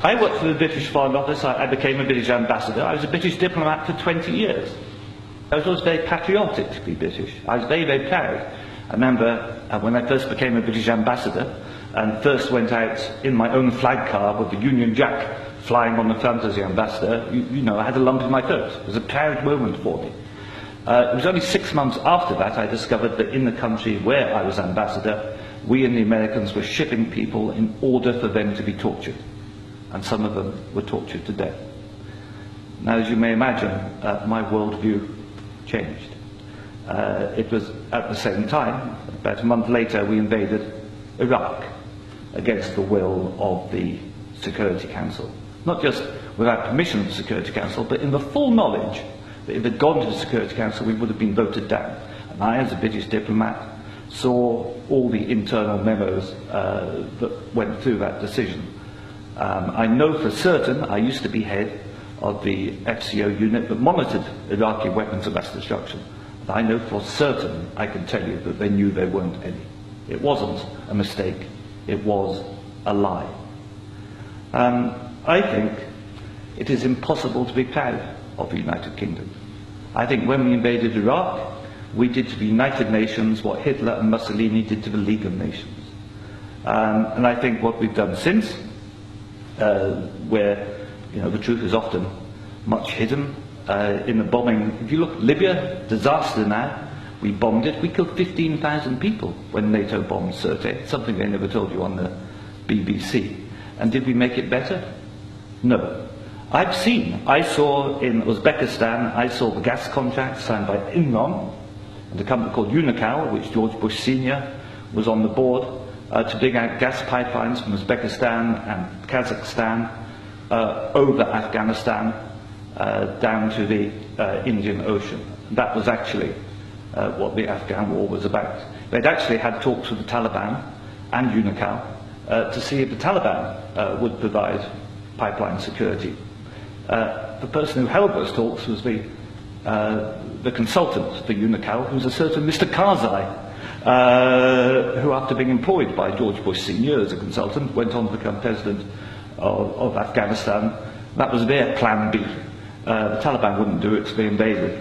I worked for the British Foreign Office. I became a British ambassador. I was a British diplomat for 20 years. I was always very patriotic to be British. I was very, very proud. I remember when I first became a British ambassador and first went out in my own flag car with the Union Jack flying on the front as the ambassador, you know, I had a lump in my throat. It was a proud moment for me. It was only 6 months after that I discovered that in the country where I was ambassador, we and the Americans were shipping people in order for them to be tortured. And some of them were tortured to death. Now, as you may imagine, my worldview changed. It was at the same time, about a month later, we invaded Iraq against the will of the Security Council. Not just without permission of the Security Council, but in the full knowledge that if it had gone to the Security Council, we would have been voted down. And I, as a British diplomat, saw all the internal memos that went through that decision. I know for certain, I used to be head of the FCO unit that monitored Iraqi weapons of mass destruction. And I know for certain, I can tell you, that they knew there weren't any. It wasn't a mistake, it was a lie. I think it is impossible to be proud of the United Kingdom. I think when we invaded Iraq, we did to the United Nations what Hitler and Mussolini did to the League of Nations. And I think what we've done since, where the truth is often much hidden in the bombing. If you look at Libya, disaster now, we bombed it. We killed 15,000 people when NATO bombed Sirte, something they never told you on the BBC. And did we make it better? No. I saw in Uzbekistan, I saw the gas contract signed by Enron and a company called Unocal, which George Bush Sr. was on the board, to dig out gas pipelines from Uzbekistan and Kazakhstan over Afghanistan down to the Indian Ocean. That was actually what the Afghan war was about. They'd actually had talks with the Taliban and Unocal to see if the Taliban would provide pipeline security. The person who held those talks was the consultant for Unocal, who was a certain Mr. Karzai, who, after being employed by George Bush Sr. as a consultant, went on to become president of Afghanistan. That was their plan B. The Taliban wouldn't do it, so they invaded.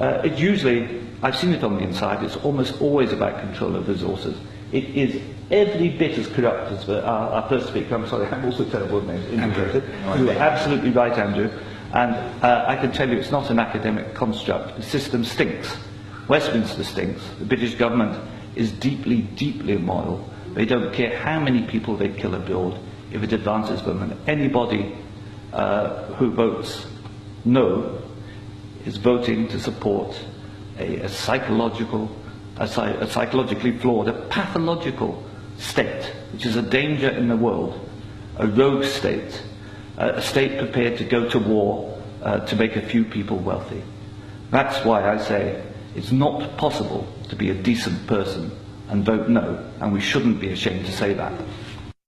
It usually, I've seen it on the inside, it's almost always about control of resources. It is every bit as corrupt as our first speaker. I'm sorry, I'm also terrible with names. You are absolutely right, Andrew. And I can tell you it's not an academic construct. The system stinks. Westminster stinks. The British government is deeply, deeply immoral. They don't care how many people they kill abroad if it advances them. And anybody who votes no is voting to support a psychologically flawed, a pathological state, which is a danger in the world, a rogue state, a state prepared to go to war to make a few people wealthy. That's why I say it's not possible to be a decent person and vote no, and we shouldn't be ashamed to say that.